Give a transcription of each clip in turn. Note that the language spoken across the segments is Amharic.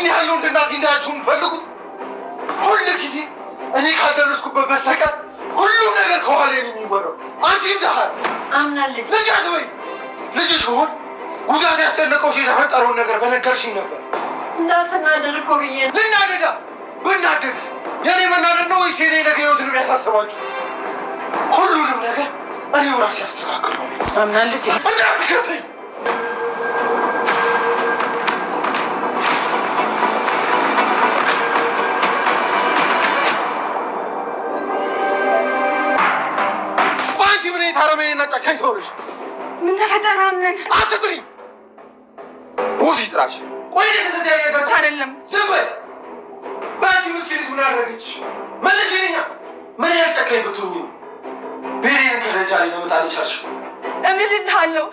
ይህን ያለው እንደናት እንዳያችሁን ፈልጉት ሁሉ ጊዜ እኔ ካልደረስኩበት በስተቀር ሁሉም ነገር ከኋላ የሚወራው አንቺም ዛሃር አምናለች። ልጃት ወይ ልጅሽ ሆን ጉዳት ያስጨነቀው የተፈጠረውን ነገር በነገርሽኝ ነበር። እንዳትናደድ እኮ ብዬ ነው። ልናደዳ ብናደድስ የኔ መናደድ ነው ወይስ የኔ ነገ ህይወትን የሚያሳስባችሁ? ሁሉንም ነገር እኔው ራሴ ያስተካክለው። አምናለች። እንዳትከተኝ ታረመኔና ጨካኝ ሰው ነሽ። ምን ተፈጠረ? አምነን አትጥሪ ውዚ ጥራሽ። ቆይ እንደዚህ አይነት ነገር አይደለም። ዝም በይ። ባንቺ ምስኪን ምን አደረገች? መልሽልኛ። ምን ያህል ጨካኝ ብትሆኚ ቤሬን ከደጃ ላይ ለመጣል ይቻልሽ? እምልልሃለሁ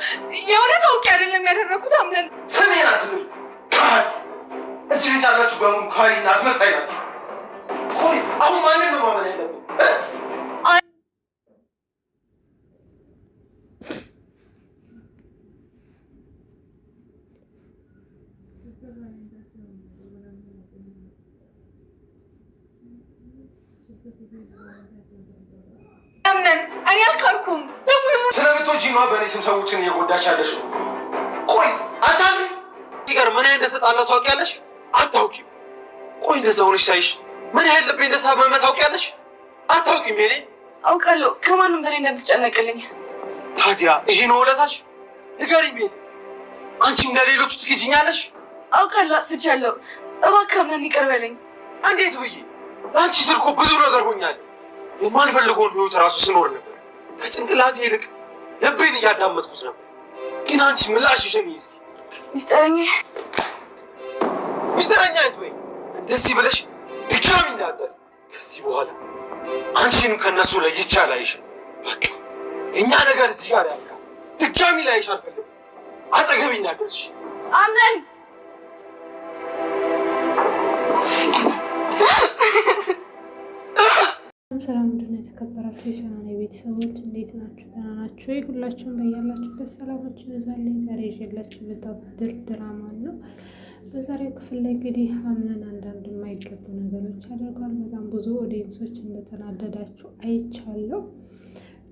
የእውነት አውቄ አይደለም ያደረኩት። አምነን ስሜን አትጥሪ። ካድ እዚህ ቤት ያላችሁ በሙሉ ካሪና አስመሳይ ናችሁ። ቆይ አሁን ማንን ነው ማመን ያለብን? አምነን እኔ አልካልኩም። ደግሞ ስለምትወጂ ነው በእኔ ስም ሰዎችን እየጎዳች ያለሽ ነው። ቆይ አታፍሪ? ሲጋር ምን አይነት እንደተጣላ ታውቂያለሽ? አታውቂም? ቆይ እንደዛ ሆነሽ ሳይሽ ምን ያህል ልቤ እንደታመመ ታውቂያለሽ? አታውቂም? ሄኔ አውቃለሁ ከማንም በላይ እንደምትጨነቅልኝ። ታዲያ ይሄ ነው ውለታሽ? ንገሪኝ ቤት። አንቺም እንደሌሎቹ ትክጂኛለሽ? አውቃለሁ አጥፍቻለሁ። እባክህ አምነን ይቅር በለኝ። እንዴት ብዬ? ለአንቺ ስል እኮ ብዙ ነገር ሆኛለሁ። የማንፈልገውን ህይወት እራሱ ስኖር ነበር። ከጭንቅላቴ ይልቅ ልቤን እያዳመጥኩት ነበር። ግን አንቺ ምላሽሽን ይስኪ ሚስጥረኛ አይትበይ። እንደዚህ ብለሽ ድጋሚ እንዳጠል ከዚህ በኋላ አንቺንም ከነሱ ለይቼ አላይሽም። በቃ እኛ ነገር እዚህ ጋር ያልቃ። ድጋሚ ላይሽ አልፈልግም። አጠገቤ እንዳትደርሺ። አምነን ሰላም እንደሆነ የተከበራችሁ የቻናሌ ቤተሰቦች እንዴት ናችሁ? ደህና ናችሁ? ሁላችሁም በያላችሁበት ሰላማችሁ ይብዛልኝ። ዛሬ ይዤላችሁ የመጣሁት ድራማ ነው። በዛሬው ክፍል ላይ እንግዲህ አምነን አንዳንድ የማይገቡ ነገሮች አድርጓል። በጣም ብዙ ኦዲየንሶች እንደተናደዳችሁ አይቻለሁ።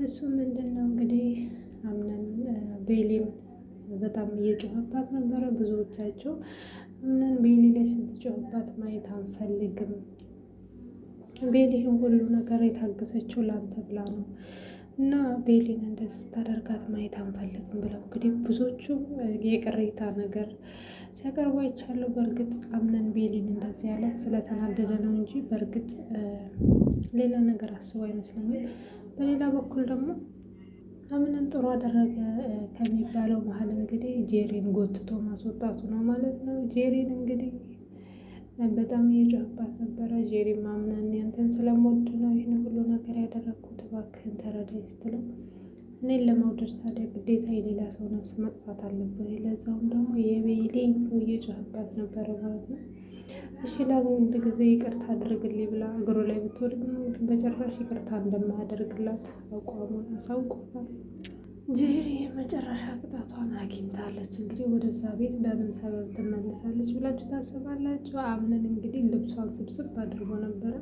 እሱ ምንድን ነው እንግዲህ አምነን ቤሊን በጣም እየጮኸባት ነበረ። ብዙዎቻቸው አምነን ቤሊ ላይ ስትጮህባት ማየት አንፈልግም፣ ቤሊን ሁሉ ነገር የታገሰችው ላንተ ብላ ነው እና ቤሊን እንደዚህ ስታደርጋት ማየት አንፈልግም ብለው እንግዲህ ብዙዎቹ የቅሬታ ነገር ሲያቀርቡ አይቻለሁ። በእርግጥ አምነን ቤሊን እንደዚህ ያለት ስለተናደደ ነው እንጂ በእርግጥ ሌላ ነገር አስቡ አይመስለኝም። በሌላ በኩል ደግሞ አምነን ጥሩ አደረገ ከሚባለው መሀል እንግዲህ ጄሪን ጎትቶ ማስወጣቱ ነው ማለት ነው። ጄሪን እንግዲህ በጣም እየጮህባት ነበረ። ጄሪ አምነን ያንተን ስለምወድ ነው ይህን ሁሉ ነገር ያደረግኩት፣ እባክህን ተረዳኝ ስትለው እኔን ለመውደድ ታዲያ ግዴታ የሌላ ሰው ነፍስ መጥፋት አለበት፣ ለዛውም ደግሞ የቤሊ ብሎ እየጮህባት ነበረ ማለት ነው። እሺ ለአንድ ጊዜ ይቅርታ አድርግልኝ ብላ እግሩ ላይ ብትወድቅ በጭራሽ ይቅርታ እንደማያደርግላት አቋሙን አሳውቆታል። ጄሪ የመጨረሻ ቅጣቷን አግኝታለች። እንግዲህ ወደዛ ቤት በምን ሰበብ ትመልሳለች ብላችሁ ታስባላችሁ? አምነን እንግዲህ ልብሷን ስብስብ አድርጎ ነበረ።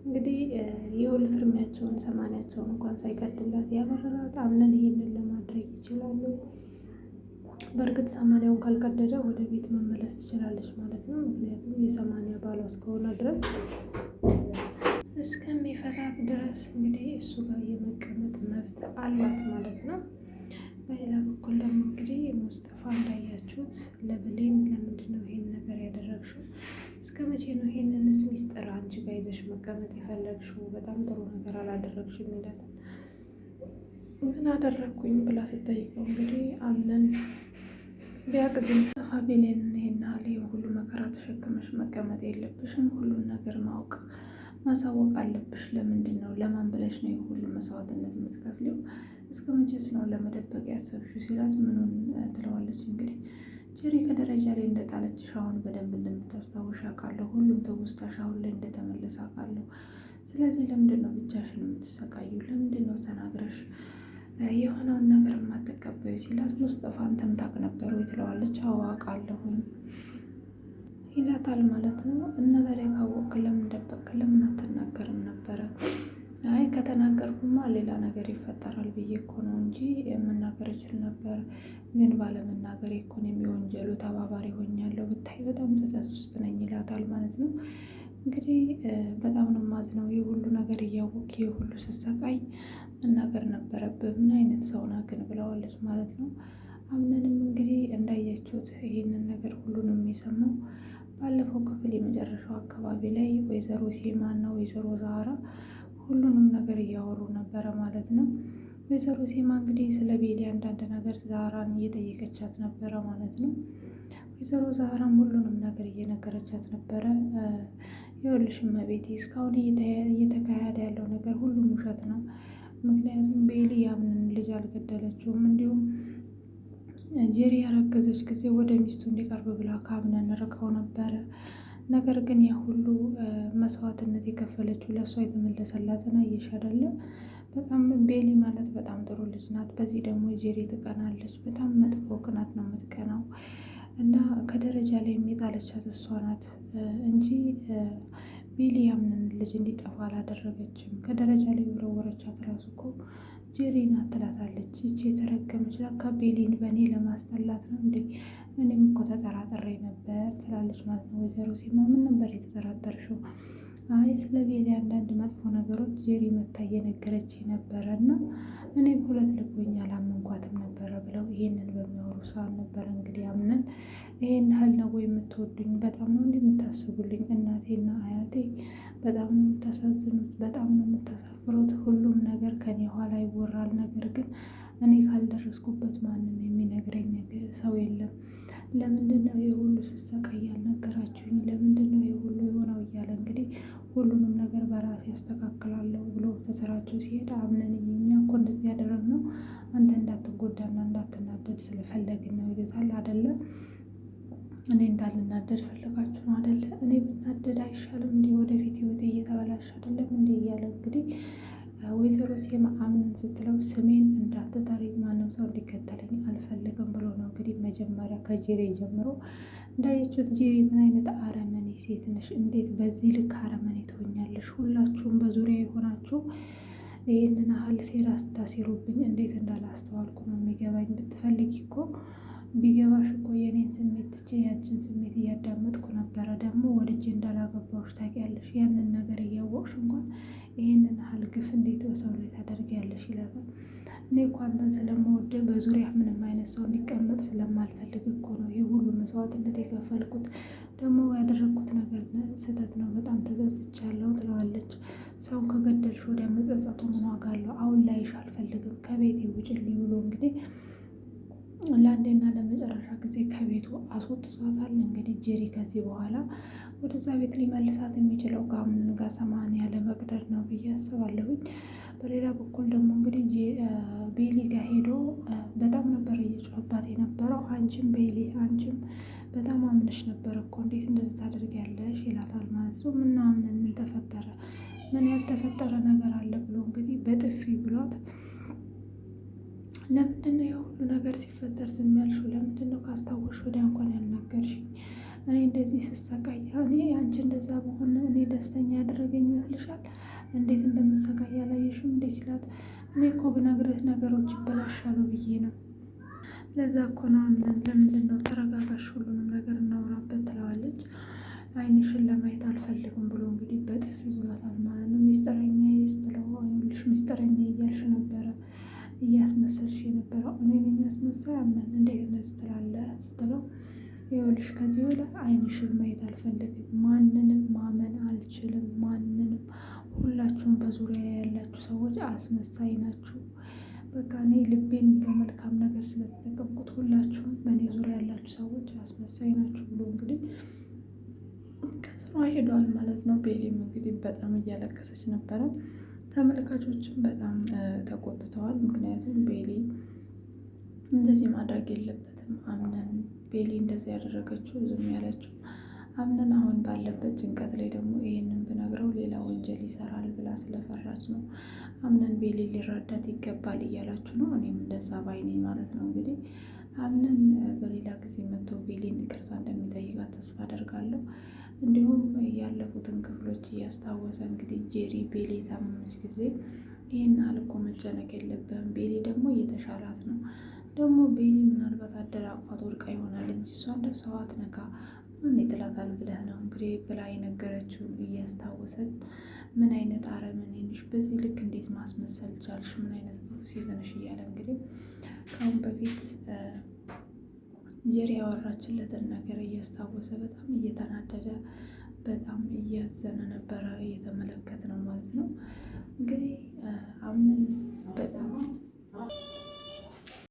እንግዲህ የውል ፍርሚያቸውን ሰማንያቸውን እንኳን ሳይቀድላት ያበረራት አምነን ይሄንን ለማድረግ ይችላሉ። በእርግጥ ሰማንያውን ካልቀደደ ወደ ቤት መመለስ ትችላለች ማለት ነው። ምክንያቱም የሰማንያ ባሏ እስከሆነ ድረስ እስከሚፈታት ድረስ እንግዲህ እሱ ጋር የመቀመጥ መብት አላት ማለት ነው። በሌላ በኩል ደግሞ እንግዲህ ሙስጠፋ እንዳያችሁት ለብሌን ለምንድን ነው ይሄን ነገር ያደረግሽው? እስከ መቼ ነው ይሄንንስ ሚስጥር አንቺ ጋር ይዘሽ መቀመጥ የፈለግሽው? በጣም ጥሩ ነገር አላደረግሽም ይላል። ምን አደረግኩኝ ብላ ስትጠይቀው እንግዲህ አምነን ቢያቅዝ ሙስጠፋ ብሌን ይሄን ሁሉ መከራ ተሸክመሽ መቀመጥ የለብሽም፣ ሁሉን ነገር ማወቅ ማሳወቅ አለብሽ። ለምንድን ነው ለማን ብለሽ ነው የሁሉ መስዋዕትነት የምትከፍለው? እስከ መቼስ ነው ለመደበቅ ያሰብሽው ሲላት ምኑን ትለዋለች። እንግዲህ ጄሪ ከደረጃ ላይ እንደጣለችሽ አሁን በደንብ እንደምታስታውሽ አውቃለሁ። ሁሉም ትውስታሽ አሁን ላይ እንደተመለሰ አውቃለሁ። ስለዚህ ለምንድን ነው ብቻሽን የምትሰቃዩ? ለምንድን ነው ተናግረሽ የሆነውን ነገር የማትቀበዩ ሲላት ሙስጠፋ አንተም ታውቅ ነበር ወይ ትለዋለች። አዎ አውቃለሁኝ ይላታል ማለት ነው። እና ታዲያ ካወቅክ ለምን ደበቅክ? ለምን አትናገርም ነበረ? አይ ከተናገርኩማ ሌላ ነገር ይፈጠራል ብዬ እኮ ነው እንጂ መናገር እችል ነበር፣ ግን ባለመናገር እኮ ነው የወንጀሉ ተባባሪ ሆኛለሁ፣ ብታይ በጣም ጸጸት ውስጥ ነኝ ይላታል ማለት ነው። እንግዲህ በጣም ነው የማዝነው፣ ይህ ሁሉ ነገር እያወቅ ይህ ሁሉ ስሰቃይ መናገር ነበረብህ፣ ምን አይነት ሰው ነህ ግን ብለዋለች ማለት ነው። አምነንም እንግዲህ እንዳያችሁት ይህንን ነገር ሁሉንም የሰማው ባለፈው ክፍል የመጨረሻው አካባቢ ላይ ወይዘሮ ሴማና ወይዘሮ ዛህራ ሁሉንም ነገር እያወሩ ነበረ ማለት ነው። ወይዘሮ ሴማ እንግዲህ ስለ ቤሊ አንዳንድ ነገር ዛህራን እየጠየቀቻት ነበረ ማለት ነው። ወይዘሮ ዛህራም ሁሉንም ነገር እየነገረቻት ነበረ። ይኸውልሽ እመቤቴ እስካሁን እየተካሄደ ያለው ነገር ሁሉም ውሸት ነው። ምክንያቱም ቤሊ ያምንን ልጅ አልገደለችውም፣ እንዲሁም ጄሪ ያረገዘች ጊዜ ወደ ሚስቱ እንዲቀርብ ብላ ከአምነን ርቀው ነበረ። ነገር ግን ያ ሁሉ መስዋዕትነት የከፈለችው ለእሷ የተመለሰላትን አየሽ አይደለ? በጣም ቤሊ ማለት በጣም ጥሩ ልጅ ናት። በዚህ ደግሞ ጄሪ ትቀናለች። በጣም መጥፎ ቅናት ነው የምትቀናው እና ከደረጃ ላይ የሚጣለቻት እሷ ናት እንጂ ቤሊ ያምንን ልጅ እንዲጠፋ አላደረገችም። ከደረጃ ላይ ወረወረቻት ራሱ እኮ ጄሪ ናት ትላታለች። ይቺ የተረገመች ለካ ቤሊን በእኔ ለማስጠላት ነው እንዴ? እኔም እኮ ተጠራጥሬ ነበር ትላለች ማለት ነው። ወይዘሮ ሴማ ምን ነበር የተጠራጠርሽው? አይ ስለ ቤሊ አንዳንድ መጥፎ ነገሮች ጄሪ መታ እየነገረች ነበረ እና እኔም ሁለት ልቦኛ አላመንኳትም ነበረ ብለው ይሄንን በሚያወሩ ሰዓት ነበረ እንግዲህ አምነን ይሄን ያህል ነው የምትወዱኝ? በጣም ነው እንደምታስቡልኝ? እናቴና አያቴ በጣም ነው የምታሳዝኑት፣ በጣም ነው የምታሳፍሩት። ሁሉም ነገር ከኔ ኋላ ይወራል፣ ነገር ግን እኔ ካልደረስኩበት ማንም የሚነግረኝ ነገር ሰው የለም። ለምንድን ነው ይህ ሁሉ ስሰቃይ ያልነገራችሁኝ? ለምንድን ነው ይህ ሁሉ የሆነው? እያለ እንግዲህ ሁሉንም ነገር በራሴ ያስተካክላለሁ ብሎ ተሰራቸው ሲሄድ አምነን እኛ እኮ እንደዚህ ያደረግነው አንተ እንዳትጎዳና እንዳትናደድ ስለፈለግን ነው ይሉታል አይደለ? እኔ እንዳልናደድ ፈልጋችሁ ነው አይደለ? እኔ ብናደድ አይሻልም? እንዲህ ወደፊት ህይወቴ እየተበላሽ አይደለም እንዲህ እያለ እንግዲህ ወይዘሮ ሴማ አምነን ስትለው ስሜን እንዳትጠሪ፣ ማንም ሰው እንዲከተለኝ አልፈልግም ብሎ ነው እንግዲህ መጀመሪያ ከጄሪ ጀምሮ እንዳየችሁት። ጄሪ ምን አይነት አረመኔ ሴት ነሽ? እንዴት በዚህ ልክ አረመኔ ትሆኛለሽ? ሁላችሁም በዙሪያ የሆናችሁ ይህንን ያህል ሴራ ስታሴሩብኝ እንዴት እንዳላስተዋልኩ ነው የሚገባኝ። ብትፈልጊ እኮ ቢገባሽ እኮ የኔን ስሜት ትቼ ያንቺን ስሜት እያዳመጥኩ ነበረ። ደግሞ ወድጄ እንዳላገባሁሽ ታውቂያለሽ። ያንን ነገር እያወቅሽ እንኳን ይህንን ያህል ግፍ እንዴት በሰው ላይ ታደርጊያለሽ? ይላታል። እኔ እኮ አንተን ስለምወድ በዙሪያ ምንም አይነት ሰው እንዲቀመጥ ስለማልፈልግ እኮ ነው ይህ ሁሉ መስዋዕትነት የከፈልኩት። ደግሞ ያደረግኩት ነገር ስህተት ነው፣ በጣም ተጸጽቻለሁ ትለዋለች። ሰው ከገደልሽ ወዲያ መጸጸቱ ምን ዋጋ አለው? አሁን ላይሽ አልፈልግም፣ ከቤቴ ውጭልኝ ብሎ እንግዲህ ለአንዴና ለመጨረሻ ጊዜ ከቤቱ አስወጥቷታል። እንግዲህ ጄሪ ከዚህ በኋላ ወደዛ ቤት ሊመልሳት የሚችለው ከአምነን ጋር ሰማንያ ለመቅደር ነው ብዬ አስባለሁኝ። በሌላ በኩል ደግሞ እንግዲህ ቤሊ ጋር ሄዶ በጣም ነበር እየጮህባት የነበረው። አንቺም ቤሊ አንቺም በጣም አምነሽ ነበር እኮ እንዴት እንደዚህ ታደርጊያለሽ? ይላታል ማለት ነው። ምን አምነን ምን ተፈጠረ? ምን ያልተፈጠረ ነገር አለ ብሎ እንግዲህ በጥፊ ብሏት ለምንድን ነው የሁሉ ነገር ሲፈጠር ዝም ያልሽው? ለምንድን ነው ካስታወሽ ወዲያ እንኳን ያልነገርሽኝ? እኔ እንደዚህ ስሰቃይ እኔ አንቺ እንደዛ በሆነ እኔ ደስተኛ ያደረገኝ ይመስልሻል? እንዴት እንደምሰቃይ ያላየሽም እንዴ ሲላት፣ እኔ እኮ ብነግርህ ነገሮች ይበላሻሉ ብዬ ነው። ለዛ እኮ ነው አምነን። ለምንድን ነው ተረጋጋሽ፣ ሁሉንም ነገር እናውራበት ትለዋለች። አይንሽን ለማየት አልፈልግም ብሎ እንግዲህ በጥፊ ብሏታል ማለት ነው። ሚስጥረኛ ስትለው ይኸውልሽ ሚስጥረኛ እያልሽ ነበረ እያስመሰልሽ የነበረው እኔ ነኝ አስመሳይ? አምነን እንዴት እንደዚህ ትላለህ ስትለው ይኸውልሽ ከዚህ በላይ አይንሽን ማየት አልፈልግም፣ ማንንም ማመን አልችልም፣ ማንንም። ሁላችሁም በዙሪያ ያላችሁ ሰዎች አስመሳይ ናችሁ። በቃ እኔ ልቤን በመልካም ነገር ስለተጠቀምኩት ሁላችሁም በእኔ ዙሪያ ያላችሁ ሰዎች አስመሳይ ናችሁ ብሎ እንግዲህ ከስሯ ሄዷል ማለት ነው። ቤሊም እንግዲህ በጣም እያለቀሰች ነበረ። ተመልካቾችም በጣም ተቆጥተዋል። ምክንያቱም ቤሊ እንደዚህ ማድረግ የለበትም። አምነን ቤሊ እንደዚህ ያደረገችው ዝም ያለችው አምነን አሁን ባለበት ጭንቀት ላይ ደግሞ ይህንን ብነግረው ሌላ ወንጀል ይሰራል ብላ ስለፈራች ነው። አምነን ቤሊ ሊረዳት ይገባል እያላችሁ ነው። እኔም እንደዛ ባይነኝ ማለት ነው። እንግዲህ አምነን በሌላ ጊዜ መጥቶ ቤሊን ይቅርታ እንደሚጠይቃት ተስፋ አደርጋለሁ። እንዲሁም ያለፉትን ክፍሎች እያስታወሰ እንግዲህ ጄሪ ቤሊ የታመመች ጊዜ ይህን ያህል እኮ መጨነቅ የለብህም፣ ቤሊ ደግሞ እየተሻላት ነው፣ ደግሞ ቤሊ ምናልባት አደራቋት ወድቃ ይሆናል እንጂ እሷ እንደ ሰው አትነካ፣ ማን ይጥላታል ብለህ ነው እንግዲህ ብላ የነገረችውን እያስታወሰች ምን አይነት አረመኔ ነሽ፣ በዚህ ልክ እንዴት ማስመሰል ቻልሽ፣ ምን አይነት ክፉ ሴት ነሽ እያለ እንግዲህ ከአሁን በፊት ጄሪ ያወራችለትን ነገር እያስታወሰ በጣም እየተናደደ በጣም እያዘነ ነበረ